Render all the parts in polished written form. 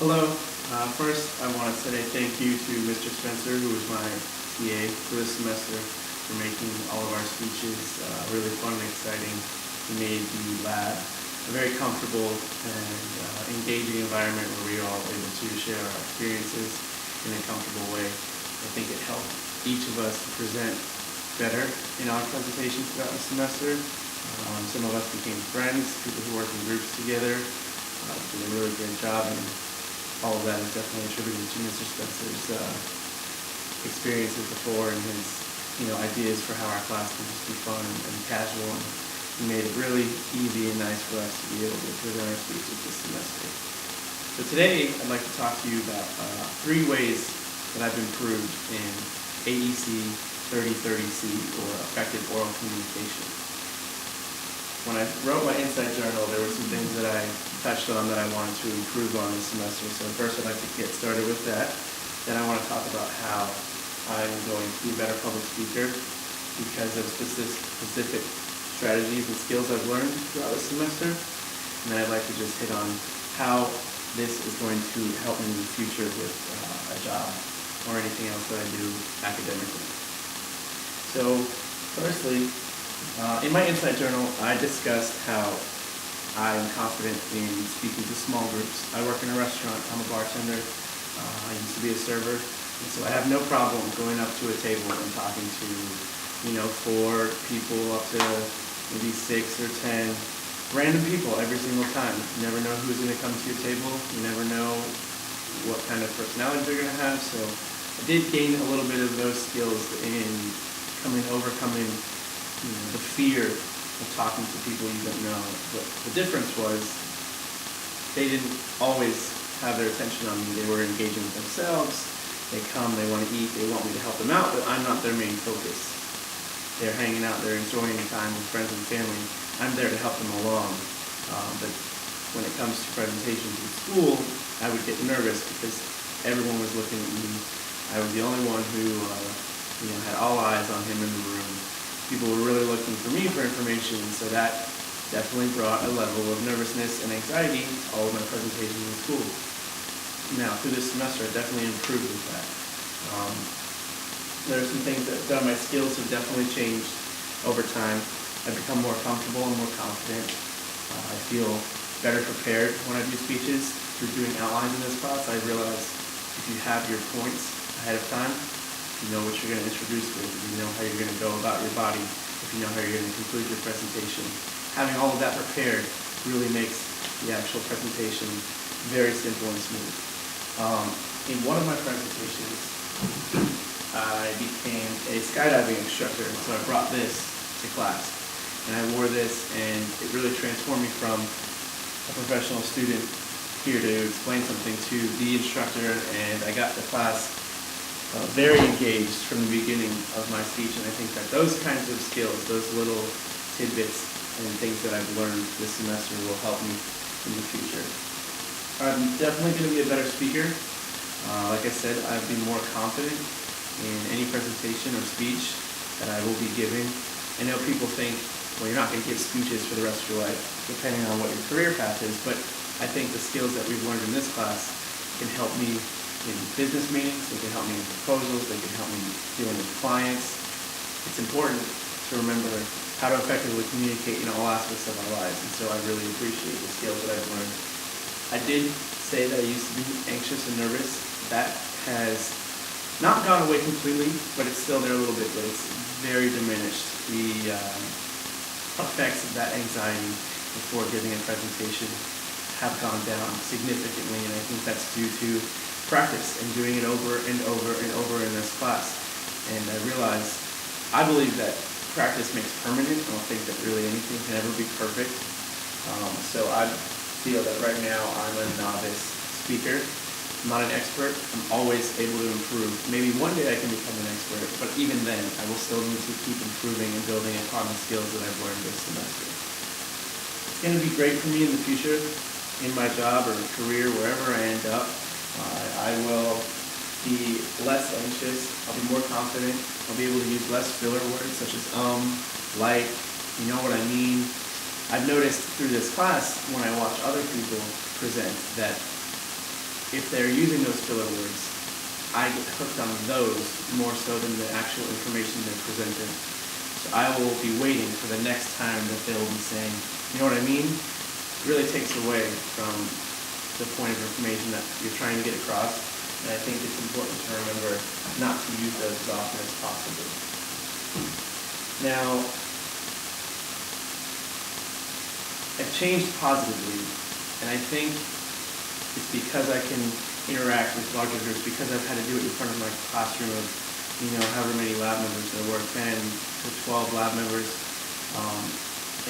Hello. First, I want to say thank you to Mr. Spencer, who was my TA for this semester, for making all of our speeches really fun and exciting. He made the lab a very comfortable and engaging environment where we were all able to share our experiences in a comfortable way. I think it helped each of us present better in our presentations throughout the semester. Some of us became friends, people who worked in groups together, did a really great job, and all of that is definitely attributed to Mr. Spencer's experiences before and his ideas for how our class can just be fun and casual. And he made it really easy and nice for us to be able to present our speeches this semester. So today, I'd like to talk to you about 3 ways that I've improved in AEC 3030C, or effective oral communication. When I wrote my Insight Journal, there were some things that I touched on that I wanted to improve on this semester. So first I'd like to get started with that. Then I want to talk about how I'm going to be a better public speaker because of specific strategies and skills I've learned throughout the semester. And then I'd like to just hit on how this is going to help me in the future with a job or anything else that I do academically. So firstly, in my Insight Journal, I discussed how I'm confident in speaking to small groups. I work in a restaurant. I'm a bartender. I used to be a server. And so I have no problem going up to a table and talking to, 4 people up to maybe 6 or 10 random people every single time. You never know who's going to come to your table. You never know what kind of personality they're going to have. So I did gain a little bit of those skills in overcoming the fear of talking to people you don't know. But the difference was they didn't always have their attention on me. They were engaging with themselves. They come, they want to eat, they want me to help them out, but I'm not their main focus. They're hanging out, they're enjoying time with friends and family. I'm there to help them along. But when it comes to presentations in school, I would get nervous because everyone was looking at me. I was the only one who had all eyes on him in the room. People were really looking for me for information, so that definitely brought a level of nervousness and anxiety to all of my presentations in school. Now, through this semester, I definitely improved with that. There are some things that my skills have definitely changed over time. I've become more comfortable and more confident. I feel better prepared when I do speeches. Through doing outlines in this class, I realized if you have your points ahead of time, you know what you're going to introduce with, you know how you're going to go about your body, if you know how you're going to conclude your presentation. Having all of that prepared really makes the actual presentation very simple and smooth. In one of my presentations, I became a skydiving instructor, so I brought this to class. And I wore this, and it really transformed me from a professional student here to explain something to the instructor, and I got the class very engaged from the beginning of my speech, and I think that those kinds of skills, those little tidbits and things that I've learned this semester will help me in the future. I'm definitely going to be a better speaker. Like I said, I'll be more confident in any presentation or speech that I will be giving. I know people think, well, you're not going to give speeches for the rest of your life, depending on what your career path is, but I think the skills that we've learned in this class can help me in business meetings, they can help me in proposals, they can help me dealing with clients. It's important to remember how to effectively communicate in all aspects of our lives, and so I really appreciate the skills that I've learned. I did say that I used to be anxious and nervous. That has not gone away completely, but it's still there a little bit, but it's very diminished. The effects of that anxiety before giving a presentation have gone down significantly, and I think that's due to practice and doing it over and over and over in this class. And I believe that practice makes permanent. I don't think that really anything can ever be perfect. So I feel that right now I'm a novice speaker. I'm not an expert. I'm always able to improve. Maybe one day I can become an expert, but even then I will still need to keep improving and building upon the skills that I've learned this semester. It's going to be great for me in the future, in my job or career, wherever I end up. I will be less anxious, I'll be more confident, I'll be able to use less filler words such as like, you know what I mean. I've noticed through this class when I watch other people present that if they're using those filler words, I get hooked on those more so than the actual information they're presenting. So I will be waiting for the next time that they'll be saying, you know what I mean? It really takes away from the point of information that you're trying to get across. And I think it's important to remember not to use those as often as possible. Now, I've changed positively, and I think it's because I can interact with larger groups, because I've had to do it in front of my classroom of, however many lab members there were, 10 to 12 lab members,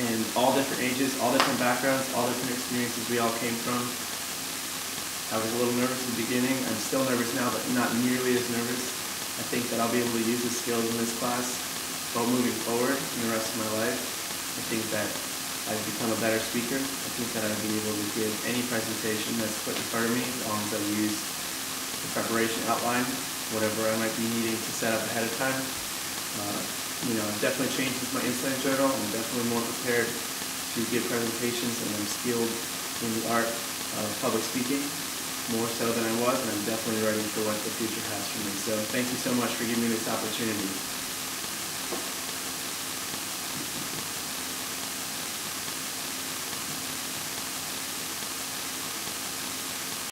and all different ages, all different backgrounds, all different experiences we all came from. I was a little nervous in the beginning. I'm still nervous now, but not nearly as nervous. I think that I'll be able to use the skills in this class while moving forward in the rest of my life. I think that I've become a better speaker. I think that I'll be able to give any presentation that's put in front of me as long as I use the preparation outline, whatever I might be needing to set up ahead of time. I've definitely changed with my insight journal. I'm definitely more prepared to give presentations, and I'm skilled in the art of public speaking, more so than I was, and I'm definitely ready for what the future has for me. So thank you so much for giving me this opportunity.